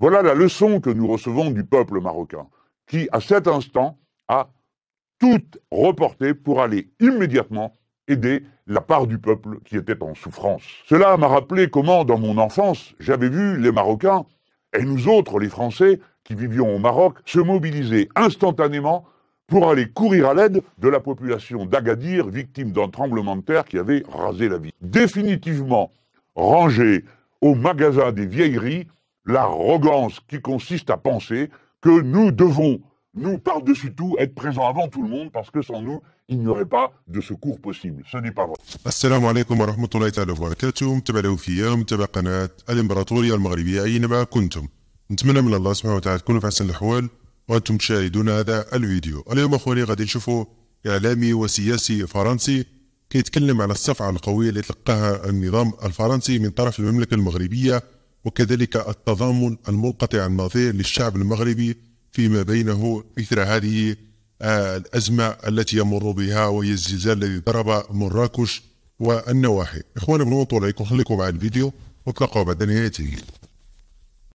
Voilà la leçon que nous recevons du peuple marocain, qui, à cet instant, a tout reporté pour aller immédiatement aider la part du peuple qui était en souffrance. Cela m'a rappelé comment, dans mon enfance, j'avais vu les Marocains, et nous autres, les Français, qui vivions au Maroc, se mobiliser instantanément pour aller courir à l'aide de la population d'Agadir, victime d'un tremblement de terre qui avait rasé la ville. Définitivement rangé au magasin des vieilleries, l'arrogance qui consiste à penser que nous devons, nous, par-dessus tout, être présents avant tout le monde, parce que sans nous, il n'y aurait pas de secours possible. Ce n'est pas vrai. السلام عليكم ورحمة الله تعالى وبركاته. متابع الوفية متابع قناة الإمبراطورية المغربية أينما كنتم. نتمنى من الله سبحانه وتعالى تكونوا في أحسن الأحوال وأنتم تشاهدون هذا الفيديو. اليوم أخواني غادي نشوفوا إعلامي وسياسي فرنسي كيتكلم على الصفعة القوية اللي تلقاها النظام الفرنسي من طرف المملكة المغربية، وكذلك التضامن المنقطع النظير للشعب المغربي فيما بينه إثر هذه الأزمة التي يمر بها، وهي الزلزال الذي ضرب مراكش والنواحي. إخواني بدون نطول عليكم، خليكم مع الفيديو وتلقوا بعد نهايته.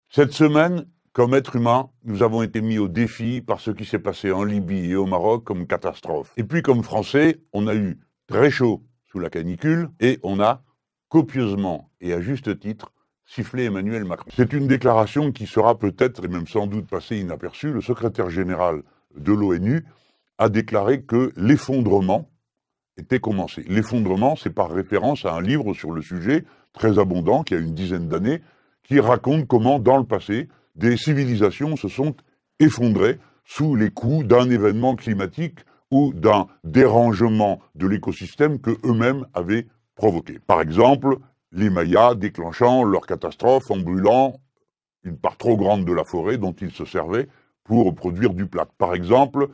Cette semaine, comme être humain, nous avons été mis au défi par ce qui s'est passé en Libye et au Maroc comme catastrophe. Et puis comme Français, on a eu très chaud sous la canicule et on a copieusement et à juste titre sifflé Emmanuel Macron. C'est une déclaration qui sera peut-être et même sans doute passée inaperçue. Le secrétaire général de l'ONU a déclaré que l'effondrement était commencé. L'effondrement, c'est par référence à un livre sur le sujet, très abondant, qui a une dizaine d'années, qui raconte comment, dans le passé, des civilisations se sont effondrées sous les coups d'un événement climatique ou d'un dérangement de l'écosystème que eux-mêmes avaient provoqué. Par exemple, les Mayas déclenchant leur catastrophe en brûlant une part trop grande de la forêt dont ils se servaient pour produire du plâtre. Par exemple,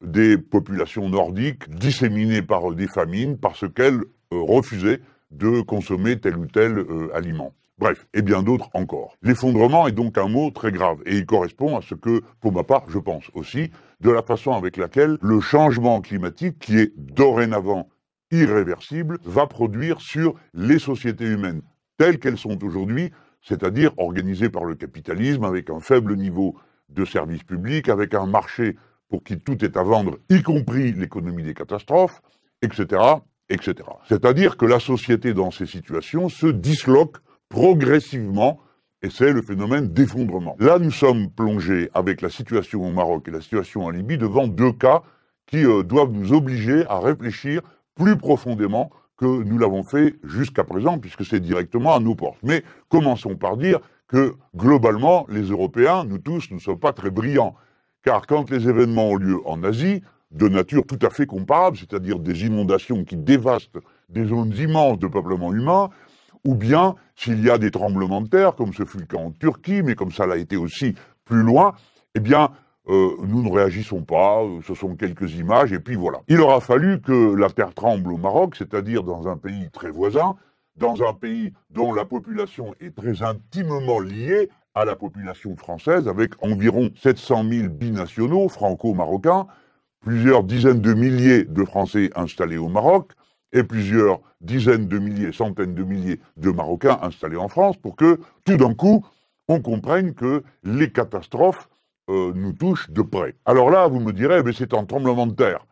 des populations nordiques disséminées par des famines parce qu'elles refusaient de consommer tel ou tel aliment. Bref, et bien d'autres encore. L'effondrement est donc un mot très grave et il correspond à ce que, pour ma part, je pense aussi, de la façon avec laquelle le changement climatique, qui est dorénavant irréversible, va produire sur les sociétés humaines telles qu'elles sont aujourd'hui, c'est-à-dire organisées par le capitalisme avec un faible niveau de services publics, avec un marché pour qui tout est à vendre, y compris l'économie des catastrophes, etc., etc. C'est-à-dire que la société dans ces situations se disloque progressivement, et c'est le phénomène d'effondrement. Là, nous sommes plongés avec la situation au Maroc et la situation en Libye devant deux cas qui doivent nous obliger à réfléchir plus profondément que nous l'avons fait jusqu'à présent, puisque c'est directement à nos portes. Mais commençons par dire que, globalement, les Européens, nous tous, ne sommes pas très brillants. Car quand les événements ont lieu en Asie, de nature tout à fait comparable, c'est-à-dire des inondations qui dévastent des zones immenses de peuplement humain, ou bien s'il y a des tremblements de terre, comme ce fut le cas en Turquie, mais comme ça l'a été aussi plus loin, eh bien, nous ne réagissons pas, ce sont quelques images, et puis voilà. Il aura fallu que la terre tremble au Maroc, c'est-à-dire dans un pays très voisin, dans un pays dont la population est très intimement liée à la population française, avec environ 700 000 binationaux franco-marocains, plusieurs dizaines de milliers de Français installés au Maroc, et plusieurs dizaines de milliers, centaines de milliers de Marocains installés en France, pour que, tout d'un coup, on comprenne que les catastrophes nous touchent de près. Alors là, vous me direz, mais c'est un tremblement de terre.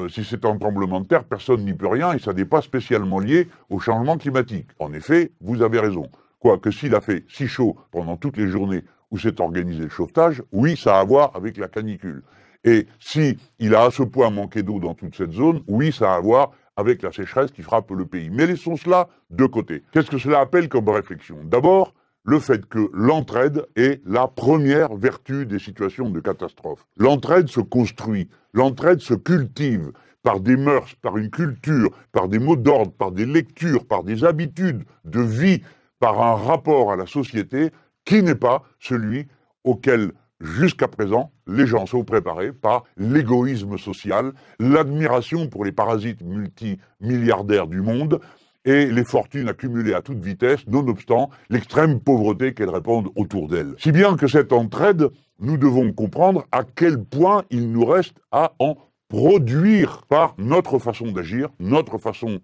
Si c'est un tremblement de terre, personne n'y peut rien, et ça n'est pas spécialement lié au changement climatique. En effet, vous avez raison. Quoique s'il a fait si chaud pendant toutes les journées où s'est organisé le sauvetage, oui, ça a à voir avec la canicule. Et si il a à ce point manqué d'eau dans toute cette zone, oui, ça a à voir avec la sécheresse qui frappe le pays. Mais laissons cela de côté. Qu'est-ce que cela appelle comme réflexion? D'abord, le fait que l'entraide est la première vertu des situations de catastrophe. L'entraide se construit, l'entraide se cultive par des mœurs, par une culture, par des mots d'ordre, par des lectures, par des habitudes de vie, par un rapport à la société qui n'est pas celui auquel, jusqu'à présent, les gens sont préparés par l'égoïsme social, l'admiration pour les parasites multimilliardaires du monde et les fortunes accumulées à toute vitesse, nonobstant l'extrême pauvreté qu'elles répandent autour d'elles. Si bien que cette entraide, nous devons comprendre à quel point il nous reste à en produire par notre façon d'agir, notre façon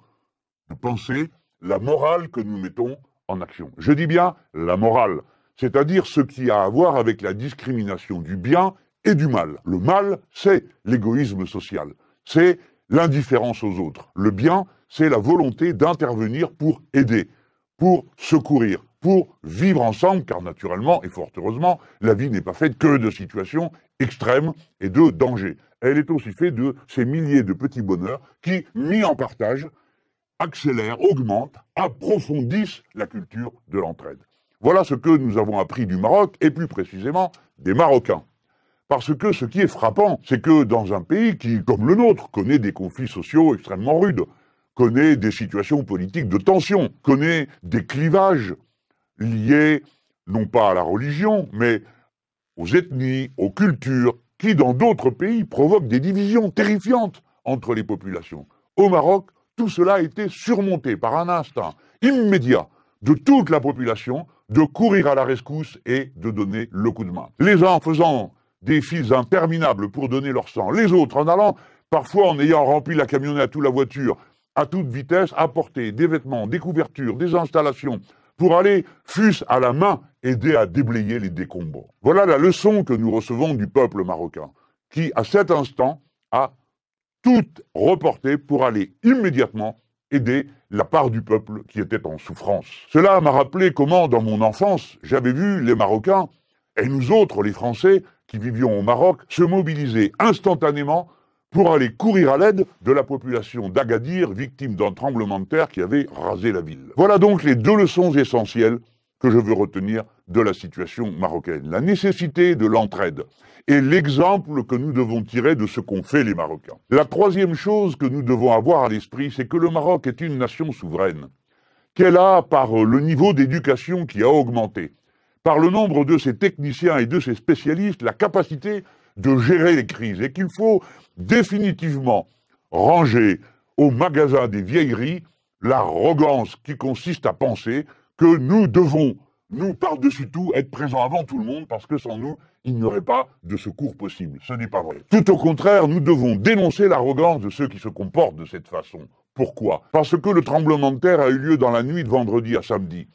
de penser, la morale que nous mettons en action. Je dis bien la morale. c'est-à-dire ce qui a à voir avec la discrimination du bien et du mal. Le mal, c'est l'égoïsme social, c'est l'indifférence aux autres. Le bien, c'est la volonté d'intervenir pour aider, pour secourir, pour vivre ensemble, car naturellement, et fort heureusement, la vie n'est pas faite que de situations extrêmes et de dangers. Elle est aussi faite de ces milliers de petits bonheurs qui, mis en partage, accélèrent, augmentent, approfondissent la culture de l'entraide. Voilà ce que nous avons appris du Maroc, et plus précisément des Marocains. Parce que ce qui est frappant, c'est que dans un pays qui, comme le nôtre, connaît des conflits sociaux extrêmement rudes, connaît des situations politiques de tension, connaît des clivages liés non pas à la religion, mais aux ethnies, aux cultures, qui dans d'autres pays provoquent des divisions terrifiantes entre les populations. Au Maroc, tout cela a été surmonté par un instinct immédiat de toute la population de courir à la rescousse et de donner le coup de main. Les uns faisant des files interminables pour donner leur sang, les autres en allant, parfois en ayant rempli la camionnette ou la voiture, à toute vitesse, apporter des vêtements, des couvertures, des installations, pour aller, fût-ce à la main, aider à déblayer les décombres. Voilà la leçon que nous recevons du peuple marocain, qui, à cet instant, a tout reporté pour aller immédiatement aider la part du peuple qui était en souffrance. Cela m'a rappelé comment, dans mon enfance, j'avais vu les Marocains, et nous autres, les Français, qui vivions au Maroc, se mobiliser instantanément pour aller courir à l'aide de la population d'Agadir, victime d'un tremblement de terre qui avait rasé la ville. Voilà donc les deux leçons essentielles que je veux retenir de la situation marocaine. La nécessité de l'entraide et l'exemple que nous devons tirer de ce qu'ont fait les Marocains. La troisième chose que nous devons avoir à l'esprit, c'est que le Maroc est une nation souveraine, qu'elle a, par le niveau d'éducation qui a augmenté, par le nombre de ses techniciens et de ses spécialistes, la capacité de gérer les crises, et qu'il faut définitivement ranger au magasin des vieilleries l'arrogance qui consiste à penser que nous devons, nous par-dessus tout, être présents avant tout le monde parce que sans nous, il n'y aurait pas de secours possible. Ce n'est pas vrai. Tout au contraire, nous devons dénoncer l'arrogance de ceux qui se comportent de cette façon. Pourquoi? Parce que le tremblement de terre a eu lieu dans la nuit de vendredi à samedi.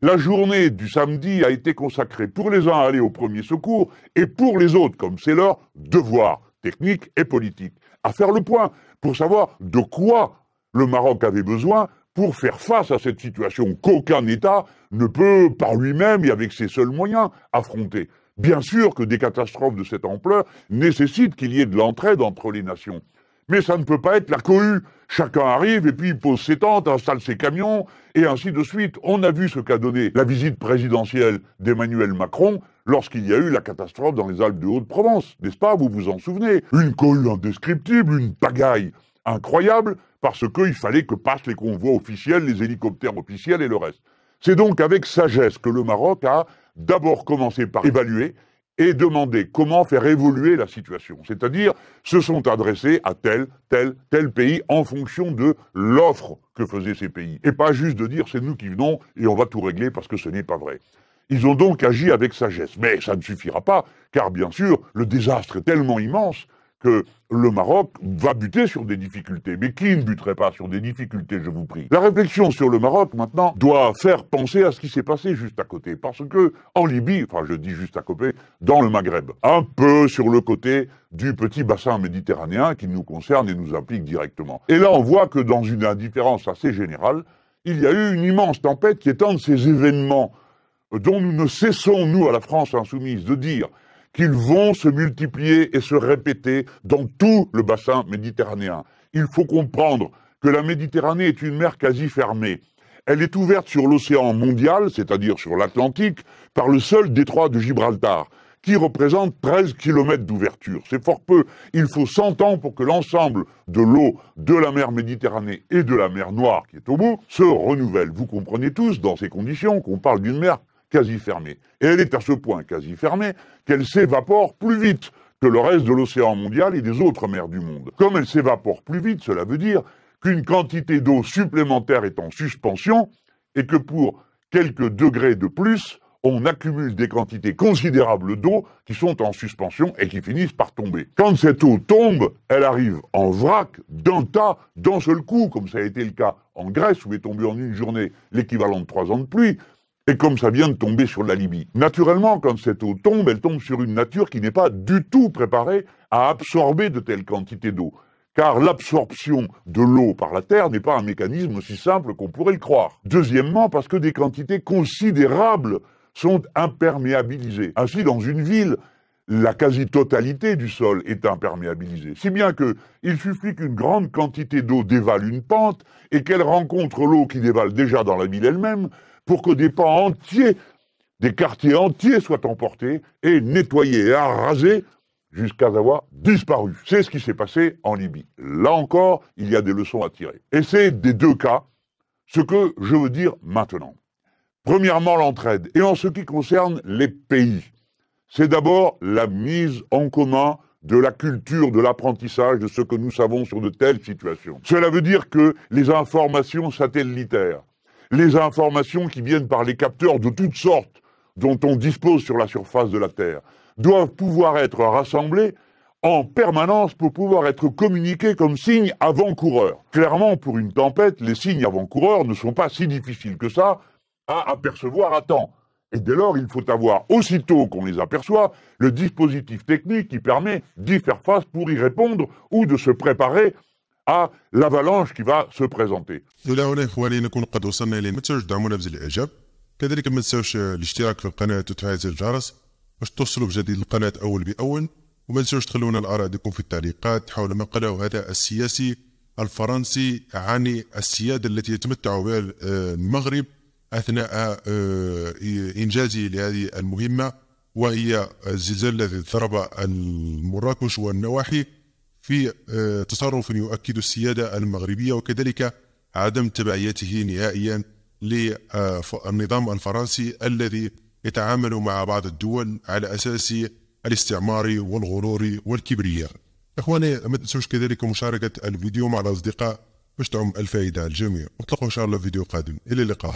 La journée du samedi a été consacrée pour les uns à aller au premier secours et pour les autres, comme c'est leur devoir technique et politique, à faire le point pour savoir de quoi le Maroc avait besoin pour faire face à cette situation qu'aucun État ne peut par lui-même et avec ses seuls moyens affronter. Bien sûr que des catastrophes de cette ampleur nécessitent qu'il y ait de l'entraide entre les nations. Mais ça ne peut pas être la cohue. Chacun arrive et puis pose ses tentes, installe ses camions, et ainsi de suite. On a vu ce qu'a donné la visite présidentielle d'Emmanuel Macron lorsqu'il y a eu la catastrophe dans les Alpes de Haute-Provence, n'est-ce pas? Vous vous en souvenez? Une cohue indescriptible, une pagaille incroyable, parce qu'il fallait que passent les convois officiels, les hélicoptères officiels et le reste. C'est donc avec sagesse que le Maroc a d'abord commencé par évaluer et demander comment faire évoluer la situation. C'est-à-dire, se sont adressés à tel pays en fonction de l'offre que faisaient ces pays. Et pas juste de dire c'est nous qui venons et on va tout régler parce que ce n'est pas vrai. Ils ont donc agi avec sagesse. Mais ça ne suffira pas, car bien sûr, le désastre est tellement immense que le Maroc va buter sur des difficultés. Mais qui ne buterait pas sur des difficultés, je vous prie? La réflexion sur le Maroc, maintenant, doit faire penser à ce qui s'est passé juste à côté. Parce que, en Libye, enfin je dis juste à côté, dans le Maghreb, un peu sur le côté du petit bassin méditerranéen qui nous concerne et nous implique directement. Et là, on voit que dans une indifférence assez générale, il y a eu une immense tempête qui est un de ces événements dont nous ne cessons, nous, à la France insoumise, de dire qu'ils vont se multiplier et se répéter dans tout le bassin méditerranéen. Il faut comprendre que la Méditerranée est une mer quasi fermée. Elle est ouverte sur l'océan mondial, c'est-à-dire sur l'Atlantique, par le seul détroit de Gibraltar, qui représente 13 km d'ouverture. C'est fort peu. Il faut 100 ans pour que l'ensemble de l'eau de la mer Méditerranée et de la mer Noire, qui est au bout, se renouvelle. Vous comprenez tous, dans ces conditions, qu'on parle d'une mer quasi fermée. Et elle est à ce point quasi fermée qu'elle s'évapore plus vite que le reste de l'océan mondial et des autres mers du monde. Comme elle s'évapore plus vite, cela veut dire qu'une quantité d'eau supplémentaire est en suspension et que pour quelques degrés de plus, on accumule des quantités considérables d'eau qui sont en suspension et qui finissent par tomber. Quand cette eau tombe, elle arrive en vrac, d'un tas, d'un seul coup, comme ça a été le cas en Grèce, où est tombé en une journée l'équivalent de 3 ans de pluie. Et comme ça vient de tomber sur la Libye. Naturellement, quand cette eau tombe, elle tombe sur une nature qui n'est pas du tout préparée à absorber de telles quantités d'eau. Car l'absorption de l'eau par la terre n'est pas un mécanisme aussi simple qu'on pourrait le croire. Deuxièmement, parce que des quantités considérables sont imperméabilisées. Ainsi, dans une ville, la quasi-totalité du sol est imperméabilisée. Si bien qu'il suffit qu'une grande quantité d'eau dévale une pente et qu'elle rencontre l'eau qui dévale déjà dans la ville elle-même pour que des pans entiers, des quartiers entiers soient emportés et nettoyés et arasés jusqu'à avoir disparu. C'est ce qui s'est passé en Libye. Là encore, il y a des leçons à tirer. Et c'est des deux cas ce que je veux dire maintenant. Premièrement, l'entraide. Et en ce qui concerne les pays, c'est d'abord la mise en commun de la culture, de l'apprentissage de ce que nous savons sur de telles situations. Cela veut dire que les informations satellitaires, les informations qui viennent par les capteurs de toutes sortes dont on dispose sur la surface de la Terre, doivent pouvoir être rassemblées en permanence pour pouvoir être communiqués comme signes avant-coureurs. Clairement, pour une tempête, les signes avant-coureurs ne sont pas si difficiles que ça à apercevoir à temps. Et dès lors, il faut avoir, aussitôt qu'on les aperçoit, le dispositif technique qui permet d'y faire face pour y répondre ou de se préparer à l'avalanche qui va se présenter. إلى هنا إخواني نكون قد وصلنا إلى ما تنساوش تدعمونا بزر الإعجاب، كذلك ما تنساوش الاشتراك في القناة وتفعيل زر الجرس باش توصلوا بجديد القناة أول بأول، وما تنساوش تخلونا الآراء ديكم في التعليقات حول ما قاله هذا السياسي الفرنسي عن السيادة التي يتمتع بها المغرب أثناء إنجازه لهذه المهمة، وهي الزلزال الذي ضرب مراكش والنواحي في تصرف يؤكد السيادة المغربية وكذلك عدم تبعيته نهائيا للنظام الفرنسي الذي يتعامل مع بعض الدول على أساس الاستعمار والغرور والكبرياء. إخواني ما تنسوش كذلك مشاركة الفيديو مع الأصدقاء باش تعم الفائدة الجميع، ونتلاقوا إن شاء الله في فيديو قادم. إلى اللقاء.